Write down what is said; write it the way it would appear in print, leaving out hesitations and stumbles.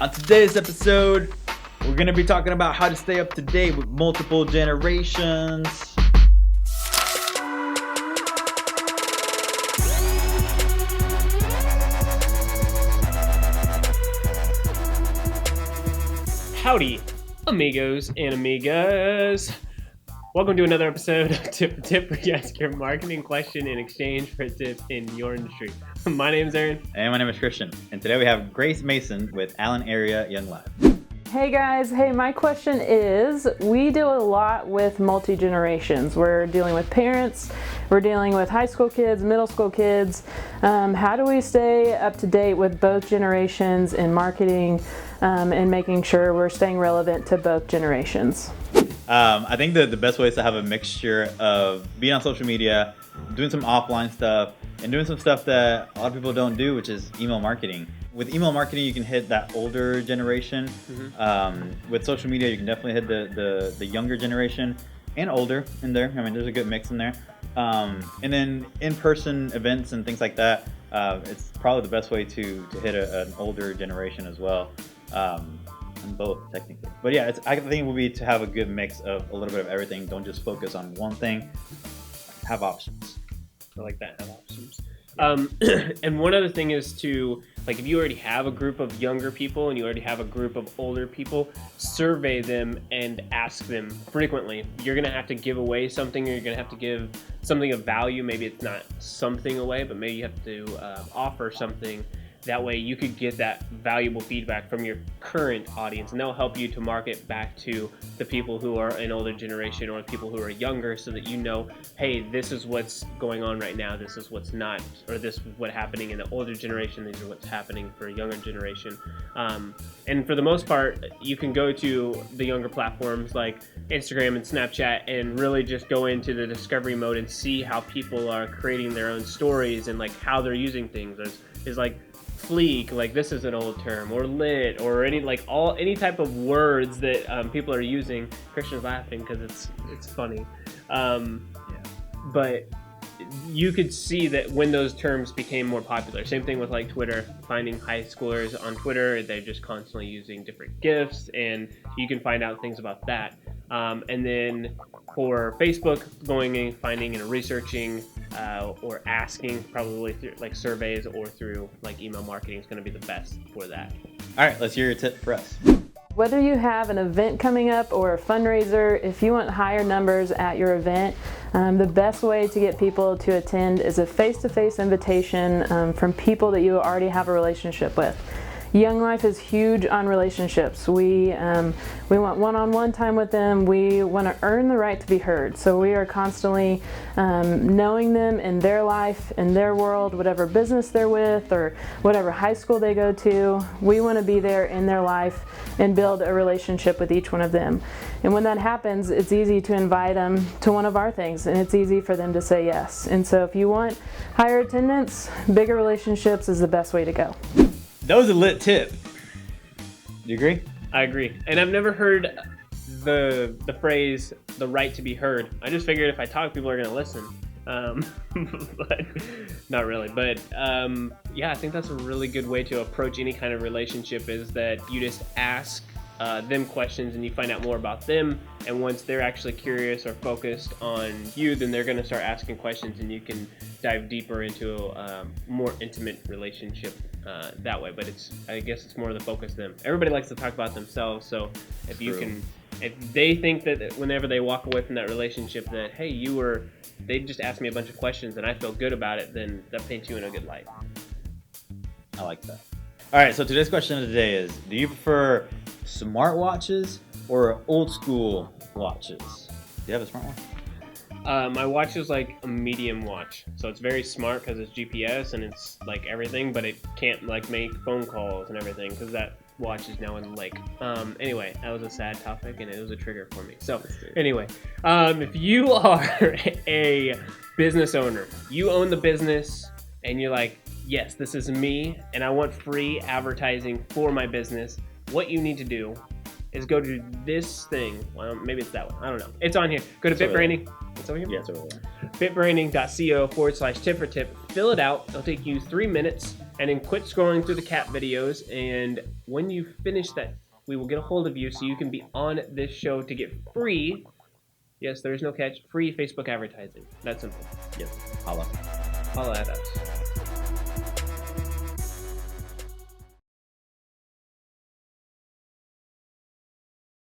On today's episode, we're going to be talking about how to stay up to date with multiple generations. Howdy, amigos and amigas. Welcome to another episode of Tip for Tip, where you ask your marketing question in exchange for a tip in your industry. My name is Aaron. And my name is Christian. And today we have Grace Mason with Allen Area Young Life. Hey guys, my question is, we deal a lot with multi-generations. We're dealing with parents, we're dealing with high school kids, middle school kids. How do we stay up to date with both generations in marketing and making sure we're staying relevant to both generations? I think the best way is to have a mixture of being on social media, doing some offline stuff, and doing some stuff that a lot of people don't do, which is email marketing. With email marketing, you can hit that older generation. With social media, you can definitely hit the younger generation and older in there. I mean, there's a good mix in there. And then in-person events and things like that, it's probably the best way to hit an older generation as well. And both, technically. But yeah, I think it would be to have a good mix of a little bit of everything. Don't just focus on one thing. Have options. I like that, have options. And one other thing is to, like, if you already have a group of younger people and you already have a group of older people, survey them and ask them frequently. You're going to have to give away something, or you're going to have to give something of value. Maybe it's not something away, but maybe you have to offer something. That way you could get that valuable feedback from your current audience, and they'll help you to market back to the people who are an older generation or people who are younger, so that you know, hey, this is what's going on right now, this is what's not, or this is what's happening in the older generation, these are what's happening for a younger generation. And for the most part, you can go to the younger platforms like Instagram and Snapchat and really just go into the discovery mode and see how people are creating their own stories and like how they're using things. There's like fleek, like this is an old term, or lit, or any type of words that people are using. Christian's laughing because it's funny. But you could see that when those terms became more popular. Same thing with like Twitter, finding high schoolers on Twitter, they're just constantly using different GIFs, and you can find out things about that. And then for Facebook, going and finding and researching or asking, probably through like surveys or through like email marketing is going to be the best for that. All right, let's hear your tip for us. Whether you have an event coming up or a fundraiser, if you want higher numbers at your event, the best way to get people to attend is a face-to-face invitation from people that you already have a relationship with. Young Life is huge on relationships. We want one-on-one time with them. We want to earn the right to be heard. So we are constantly knowing them in their life, in their world, whatever business they're with or whatever high school they go to. We want to be there in their life and build a relationship with each one of them. And when that happens, it's easy to invite them to one of our things, and it's easy for them to say yes. And so if you want higher attendance, bigger relationships is the best way to go. That was a lit tip. Do you agree? I agree. And I've never heard the phrase, the right to be heard. I just figured if I talk, people are going to listen. But not really. But yeah, I think that's a really good way to approach any kind of relationship, is that you just ask them questions and you find out more about them. And once they're actually curious or focused on you, then they're going to start asking questions, and you can dive deeper into a more intimate relationship that way. But I guess it's more the focus of them. Everybody likes to talk about themselves, so if they think that whenever they walk away from that relationship that, hey, they just asked me a bunch of questions and I feel good about it, then that paints you in a good light. I like that. All right, so today's question of the day is, do you prefer smart watches or old school watches? Do you have a smart watch? My watch is like a medium watch, so it's very smart because it's GPS and it's like everything, but it can't like make phone calls and everything because that watch is now in the lake. Anyway, that was a sad topic and it was a trigger for me. So anyway, if you are a business owner, you own the business and you're like, yes, this is me and I want free advertising for my business, what you need to do is go to this thing. Well, maybe it's that one. I don't know. It's on here. Go to BitBranding. It's over here? Yeah, it's over there. BitBranding.co/tip for tip. Fill it out. It'll take you 3 minutes. and then quit scrolling through the cat videos. And when you finish that, we will get a hold of you so you can be on this show to get free. Yes, there is no catch. Free Facebook advertising. That simple. Yes. Holla. Holla at us.